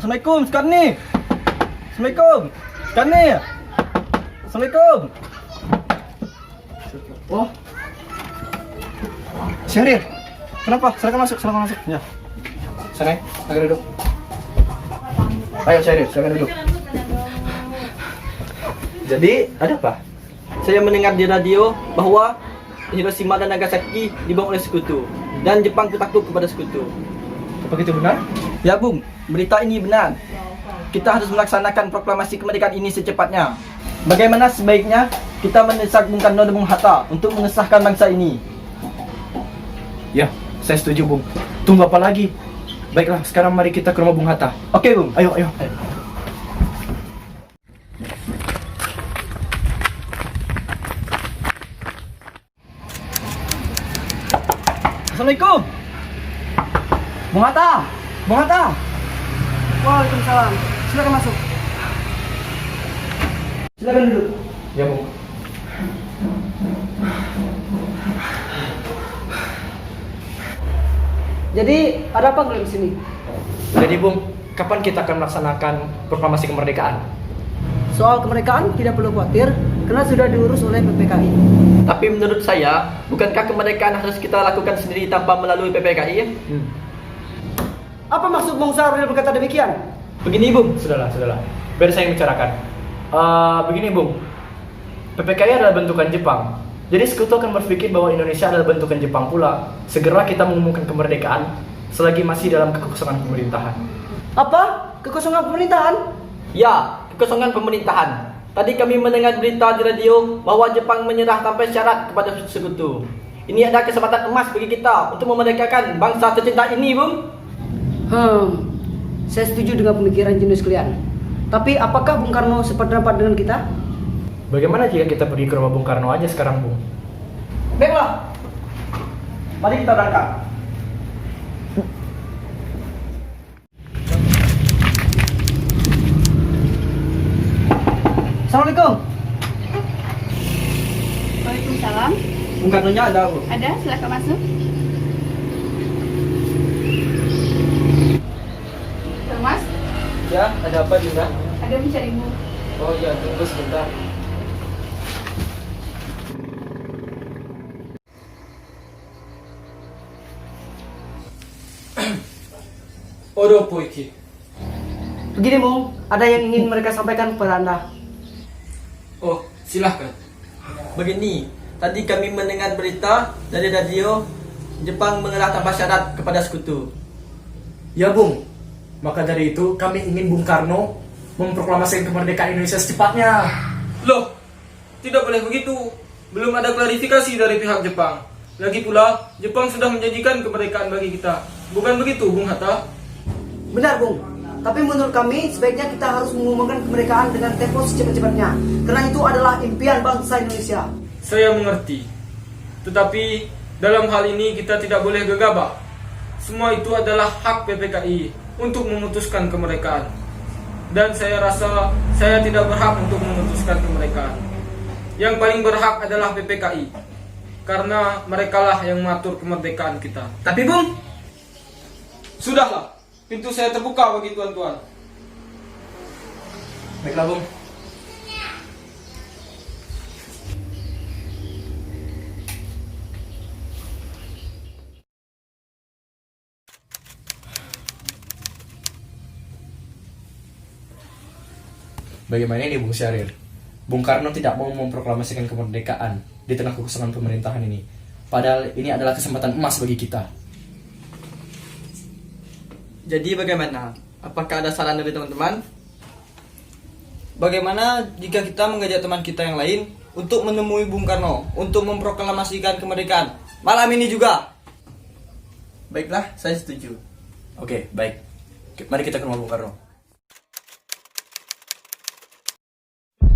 Assalamualaikum, sekarang ni. Assalamualaikum. Sekarang ni. Assalamualaikum. Oh. Syahrir. Kenapa? Silakan masuk, silakan masuk. Ya. Sana, agak duduk. Ayo Syahrir, silakan duduk. Jadi, ada apa? Saya mendengar di radio bahwa Hiroshima dan Nagasaki dibom oleh sekutu dan Jepang pun takut kepada sekutu. Apa itu benar? Ya Bung, berita ini benar. Kita harus melaksanakan proklamasi kemerdekaan ini secepatnya. Bagaimana sebaiknya kita mendesak Bung Karno dan Bung Hatta untuk mengesahkan bangsa ini? Ya, saya setuju Bung. Tunggu apa lagi? Baiklah, sekarang mari kita ke rumah Bung Hatta. Oke Bung. Ayo. Assalamualaikum. Bung Hatta. Bung Hatta. Waalaikumsalam. Silakan masuk. Silakan duduk. Ya Bung. Jadi, ada apa kalian di sini? Jadi Bung, kapan kita akan melaksanakan proklamasi kemerdekaan? Soal kemerdekaan tidak perlu khawatir karena sudah diurus oleh PPKI. Tapi menurut saya, bukankah kemerdekaan harus kita lakukan sendiri tanpa melalui PPKI? Apa maksud Bung Syahrir berkata demikian? Begini Bung. Sudahlah. Biar saya yang bicarakan. Begini Bung, PPKI adalah bentukan Jepang. Jadi sekutu akan berpikir bahwa Indonesia adalah bentukan Jepang pula. Segera kita mengumumkan kemerdekaan selagi masih dalam kekosongan pemerintahan. Apa? Kekosongan pemerintahan? Ya, kekosongan pemerintahan. Tadi kami mendengar berita di radio bahwa Jepang menyerah tanpa syarat kepada sekutu. Ini adalah kesempatan emas bagi kita untuk memerdekakan bangsa tercinta ini, Bung. Saya setuju dengan pemikiran jenis kalian. Tapi apakah Bung Karno sependapat dengan kita? Bagaimana jika kita pergi ke rumah Bung Karno aja sekarang Bung? Baiklah. Mari kita berangkat. Assalamualaikum. Waalaikumsalam. Bung Karno-nya ada, Bu. Ada, silakan masuk. Mas, Ya, ada apa juga? ada mencarimu. Oh iya, tunggu sebentar. Odo po iki. Begini Bung, ada yang ingin mereka sampaikan kepada Anda. Oh, silahkan. Begini, tadi kami mendengar berita dari radio Jepang mengalah tanpa syarat kepada sekutu. Ya Bung, maka dari itu kami ingin Bung Karno memproklamasikan kemerdekaan Indonesia secepatnya. Loh, tidak boleh begitu. Belum ada klarifikasi dari pihak Jepang. Lagi pula, Jepang sudah menjanjikan kemerdekaan bagi kita. Bukan begitu, Bung Hatta? Benar Bung, tapi menurut kami sebaiknya kita harus mengumumkan kemerdekaan dengan tempo secepat-cepatnya. Karena itu adalah impian bangsa Indonesia. Saya mengerti. Tetapi, dalam hal ini kita tidak boleh gegabah. Semua itu adalah hak PPKI untuk memutuskan kemerdekaan. Dan saya rasa saya tidak berhak untuk memutuskan kemerdekaan. Yang paling berhak adalah PPKI. Karena merekalah yang mengatur kemerdekaan kita. Tapi Bung, Sudahlah, pintu saya terbuka bagi tuan-tuan. Baiklah Bung. Bagaimana ini Bung Syahrir? Bung Karno tidak mau memproklamasikan kemerdekaan di tengah kekosongan pemerintahan ini. Padahal ini adalah kesempatan emas bagi kita. jadi bagaimana? Apakah ada saran dari teman-teman? Bagaimana jika kita mengajak teman kita yang lain untuk menemui Bung Karno untuk memproklamasikan kemerdekaan malam ini juga? Baiklah, saya setuju. Oke, baik. Mari kita ke rumah Bung Karno.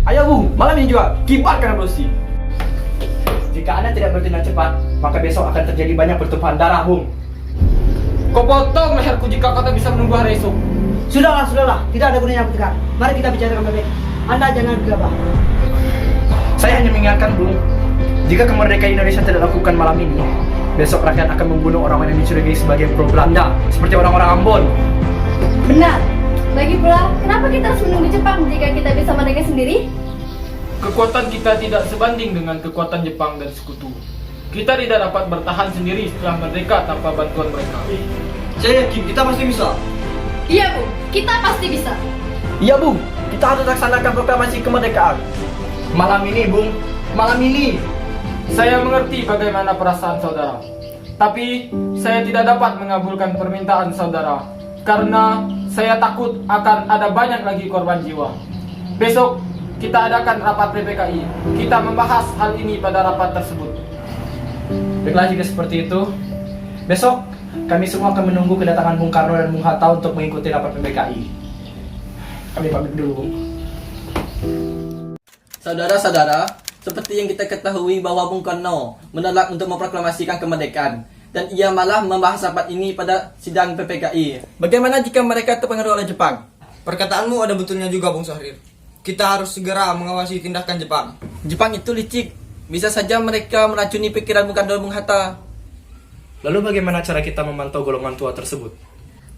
Ayo Bung, malam ini juga kibarkan revolusi. Jika Anda tidak bertindak cepat, maka besok akan terjadi banyak pertumpahan darah, Bung. Kau potong leherku jika kau tak bisa menunggu hari esok. Sudahlah, tidak ada gunanya bertengkar. Mari kita bicarakan baik-baik. Anda jangan gegabah. Saya hanya mengingatkan, Bung, jika kemerdekaan Indonesia tidak dilakukan malam ini, besok rakyat akan membunuh orang-orang yang dicurigai sebagai pro Belanda, seperti orang-orang Ambon. Benar. Lagi pula, kenapa kita harus menunggu Jepang jika kita bisa merdeka sendiri? Kekuatan kita tidak sebanding dengan kekuatan Jepang dan sekutu. Kita tidak dapat bertahan sendiri setelah merdeka tanpa bantuan mereka. Saya yakin kita pasti bisa. Iya, Bung. Kita pasti bisa. Iya, Bung. Kita harus laksanakan proklamasi kemerdekaan. Malam ini, Bung. Malam ini. Saya mengerti bagaimana perasaan saudara. Tapi saya tidak dapat mengabulkan permintaan saudara karena saya takut akan ada banyak lagi korban jiwa. Besok kita adakan rapat PPKI. Kita membahas hal ini pada rapat tersebut. Baiklah, jika seperti itu, besok kami semua akan menunggu kedatangan Bung Karno dan Bung Hatta untuk mengikuti rapat PPKI. Kami pamit dulu, Bung. Saudara-saudara, seperti yang kita ketahui bahwa Bung Karno menolak untuk memproklamasikan kemerdekaan dan ia malah membahas rapat ini pada sidang PPKI. Bagaimana jika mereka terpengaruh oleh Jepang? Perkataanmu ada betulnya juga, Bung Syahrir. Kita harus segera mengawasi tindakan Jepang. Jepang itu licik. Bisa saja mereka meracuni pikiran Bung Karno dan Bung Hatta. Lalu bagaimana cara kita memantau golongan tua tersebut?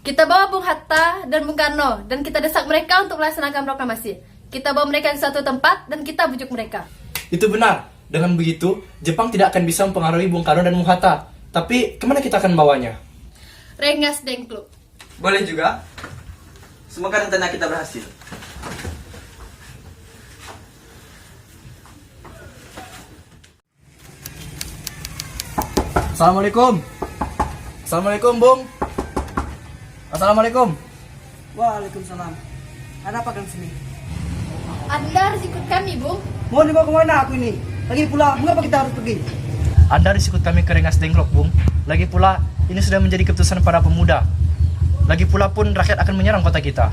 Kita bawa Bung Hatta dan Bung Karno dan kita desak mereka untuk melaksanakan proklamasi. Kita bawa mereka ke suatu tempat dan kita bujuk mereka. Itu benar. Dengan begitu, Jepang tidak akan bisa mempengaruhi Bung Karno dan Bung Hatta. Tapi, kemana kita akan bawanya? Rengas Dengklok. Boleh juga. Semoga rencana kita berhasil. Assalamualaikum. Assalamualaikum, Bung. Assalamualaikum. Waalaikumsalam. Ada apa kan sini? Anda harus ikut kami, Bung. Mau dibawa kemana aku ini? Lagi pula, mengapa kita harus pergi? Anda harus ikut kami ke Rengas Dengklok, Bung. Lagi pula, ini sudah menjadi keputusan para pemuda. Lagi pula pun rakyat akan menyerang kota kita.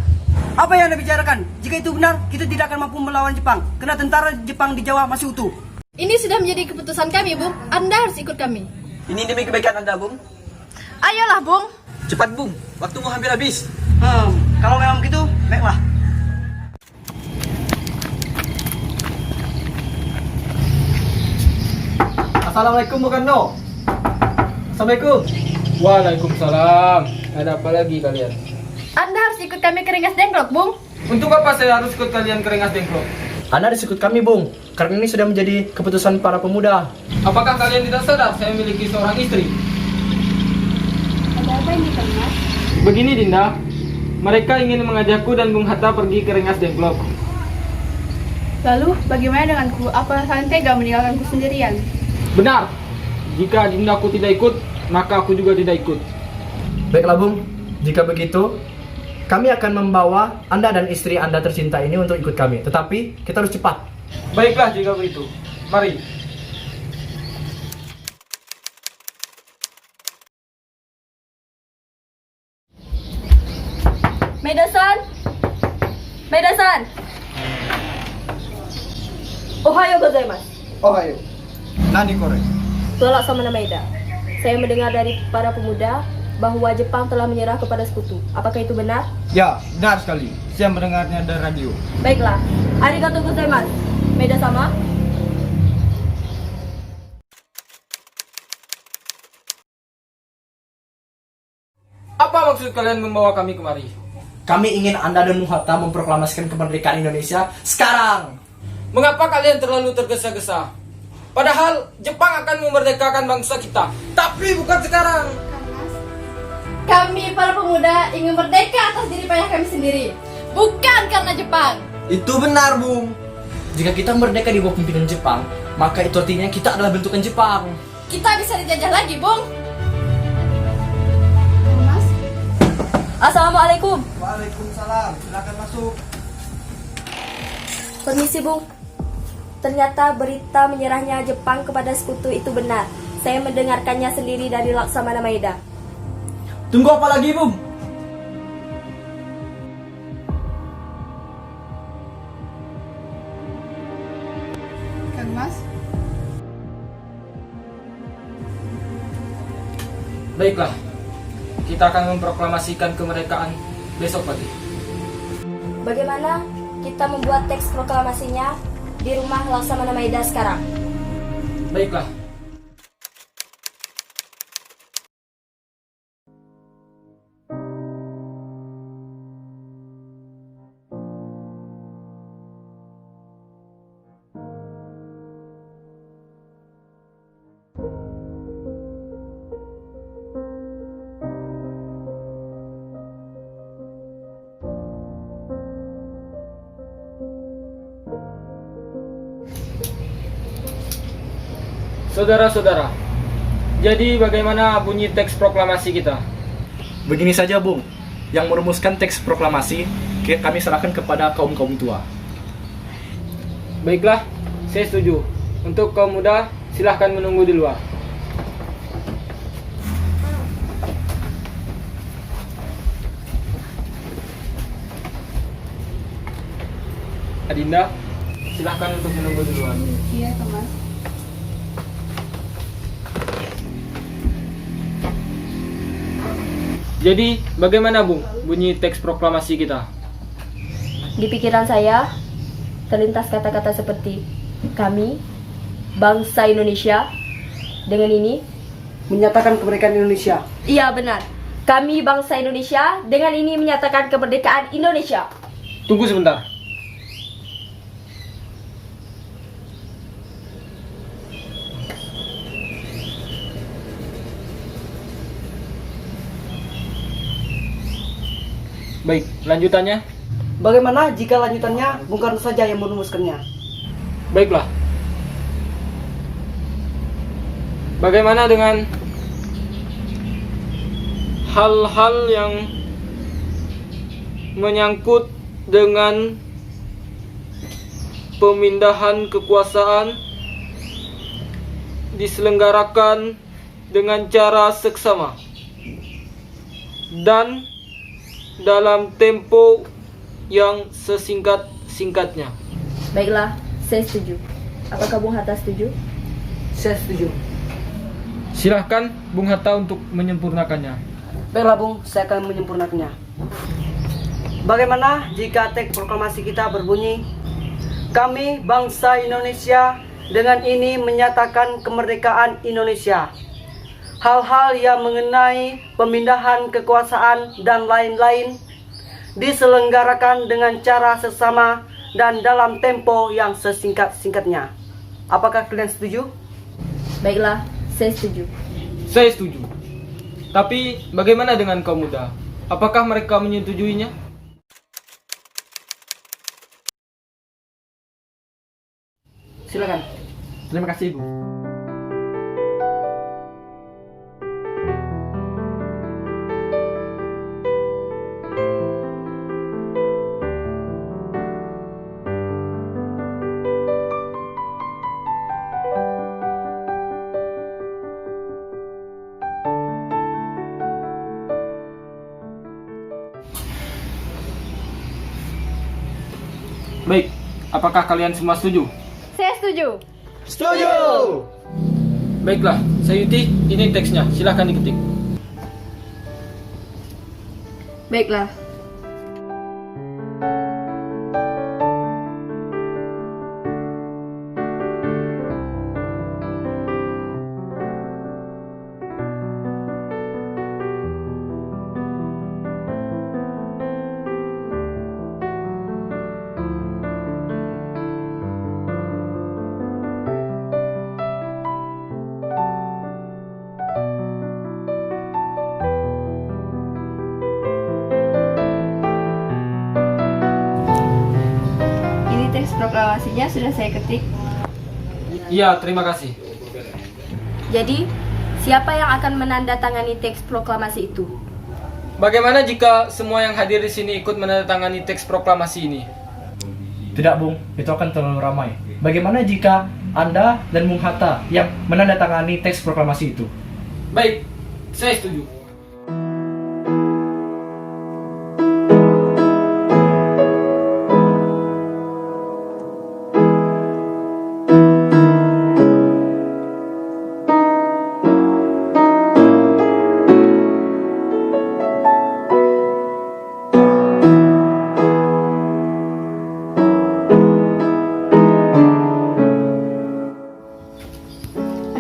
Apa yang Anda bicarakan? Jika itu benar, kita tidak akan mampu melawan Jepang. Karena tentara Jepang di Jawa masih utuh. Ini sudah menjadi keputusan kami, Bung. Anda harus ikut kami. Ini demi kebaikan Anda, Bung. Ayolah, Bung. Cepat, Bung. Waktumu hampir habis. Kalau memang begitu, baiklah. Assalamualaikum, Bung Karno. Assalamualaikum. Waalaikumsalam. Ada apa lagi kalian? Anda harus ikut kami ke Rengas Dengklok, Bung. Untuk apa saya harus ikut kalian ke Rengas Dengklok? Anda harus ikut kami, Bung. Karena ini sudah menjadi keputusan para pemuda. Apakah kalian tidak sadar saya memiliki seorang istri? Ada apa ini, Kang Mas? Begini Dinda, mereka ingin mengajakku dan Bung Hatta pergi ke Rengas Dengklok. Lalu, bagaimana denganku? Apa kalian tega meninggalkanku sendirian? Benar, jika Dindaku tidak ikut, maka aku juga tidak ikut. Baiklah, Bung. Jika begitu, kami akan membawa Anda dan istri Anda tercinta ini untuk ikut kami. Tetapi, kita harus cepat. Baiklah jika begitu, mari. Maeda-san. Maeda-san. Ohayo gozaimasu. Ohayo. Nani kore? Tolak sama Maeda. Saya mendengar dari para pemuda bahwa Jepang telah menyerah kepada sekutu. Apakah itu benar? Ya, benar sekali. Saya mendengarnya dari radio. Baiklah. Arigatou gozaimasu. Maeda sama. Apa maksud kalian membawa kami kemari? Kami ingin Anda dan Bung Hatta memproklamasikan kemerdekaan Indonesia sekarang. Mengapa kalian terlalu tergesa-gesa? Padahal Jepang akan memerdekakan bangsa kita, tapi bukan sekarang. Kang Mas? Kami para pemuda ingin merdeka atas diri payah kami sendiri. Bukan karena Jepang. Itu benar, Bung. Jika kita merdeka di bawah pimpinan Jepang, maka itu artinya kita adalah bentukan Jepang. Kita bisa dijajah lagi, Bung. Kang Mas? Assalamualaikum. Waalaikumsalam. Silakan masuk. Permisi, Bung. Ternyata berita menyerahnya Jepang kepada sekutu itu benar. Saya mendengarkannya sendiri dari Laksamana Maeda. Tunggu apa lagi, Bung? Kang Mas? Baiklah, kita akan memproklamasikan kemerdekaan besok pagi. Bagaimana kita membuat teks proklamasinya di rumah Laksamana Maeda sekarang? Baiklah. Saudara-saudara, jadi bagaimana bunyi teks proklamasi kita? Begini saja, Bung. Yang merumuskan teks proklamasi kami serahkan kepada kaum-kaum tua. Baiklah, saya setuju. Untuk kaum muda, silahkan menunggu di luar. Adinda, silahkan untuk menunggu di luar. Iya, Thomas. Jadi, bagaimana Bung bunyi teks proklamasi kita? Di pikiran saya terlintas kata-kata seperti kami, bangsa Indonesia, dengan ini. Menyatakan kemerdekaan Indonesia. Iya benar, kami bangsa Indonesia dengan ini menyatakan kemerdekaan Indonesia. Tunggu sebentar. Baik, lanjutannya. Bagaimana jika lanjutannya Bung Karno saja yang merumuskannya? Baiklah. Bagaimana dengan hal-hal yang menyangkut dengan pemindahan kekuasaan diselenggarakan dengan cara seksama dan dalam tempo yang sesingkat-singkatnya? Baiklah, saya setuju. Apakah Bung Hatta setuju? Saya setuju. Silahkan Bung Hatta untuk menyempurnakannya. Baiklah Bung, saya akan menyempurnakannya. Bagaimana jika teks proklamasi kita berbunyi, kami bangsa Indonesia dengan ini menyatakan kemerdekaan Indonesia. Hal-hal yang mengenai pemindahan kekuasaan dan lain-lain diselenggarakan dengan cara sesama dan dalam tempo yang sesingkat-singkatnya. Apakah kalian setuju? Baiklah, saya setuju. Saya setuju. Tapi bagaimana dengan kaum muda? Apakah mereka menyetujuinya? Silakan. Terima kasih, Bu. Baik, apakah kalian semua setuju? Saya setuju. Setuju! Baiklah, Sayuti, ini teksnya. Silahkan diketik. Baiklah. Ini teks proklamasinya sudah saya ketik. Iya, terima kasih. Jadi, siapa yang akan menandatangani teks proklamasi itu? Bagaimana jika semua yang hadir di sini ikut menandatangani teks proklamasi ini? Tidak, Bung. Itu akan terlalu ramai. Bagaimana jika Anda dan Bung Hatta yang menandatangani teks proklamasi itu? Baik, saya setuju.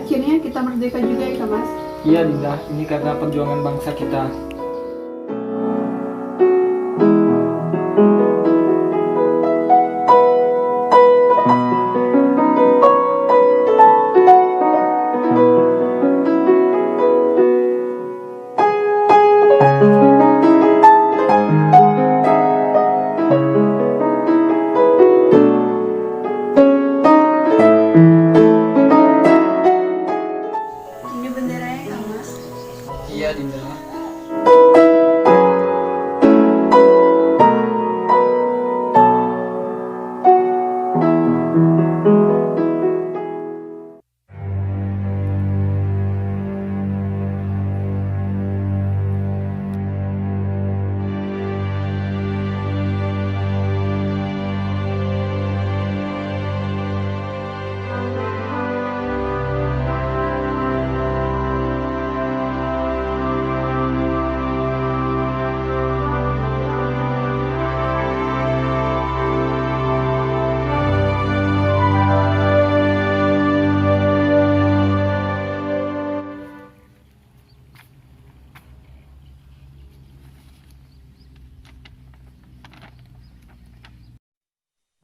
Akhirnya kita merdeka juga ya, Thomas. Iya, Dinda. Ini karena perjuangan bangsa kita.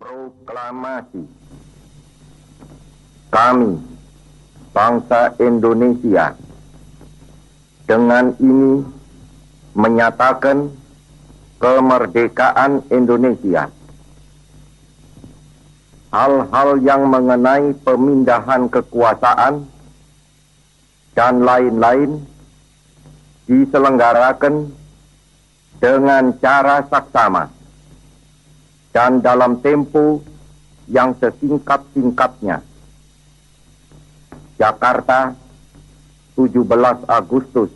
Proklamasi. Kami, bangsa Indonesia, dengan ini menyatakan kemerdekaan Indonesia. Hal-hal yang mengenai pemindahan kekuasaan dan lain-lain diselenggarakan dengan cara saksama dan dalam tempo yang sesingkat-singkatnya. Jakarta, 17 Agustus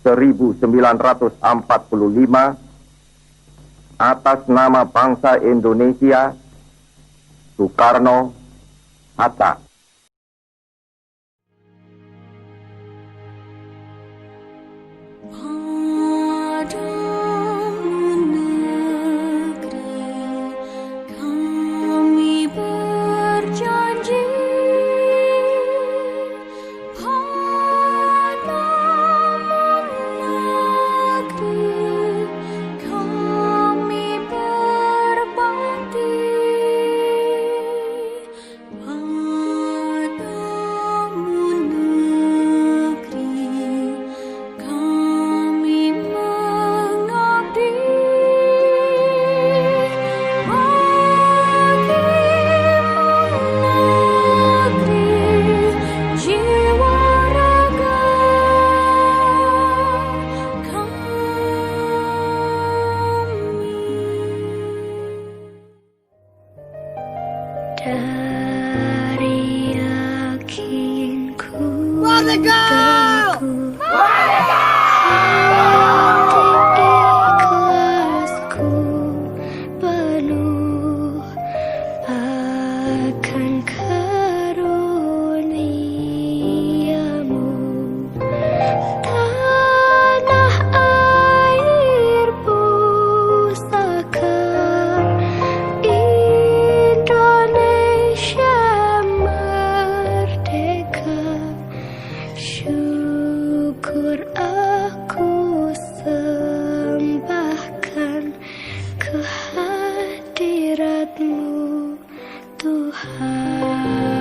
1945, atas nama bangsa Indonesia, Soekarno Hatta. Dari yakinku Merdeka! ikhlasku penuh akan karuniamu. Tanah air pusaka Indonesia merdeka, syukur aku sembahkan kehadiratmu Tuhan.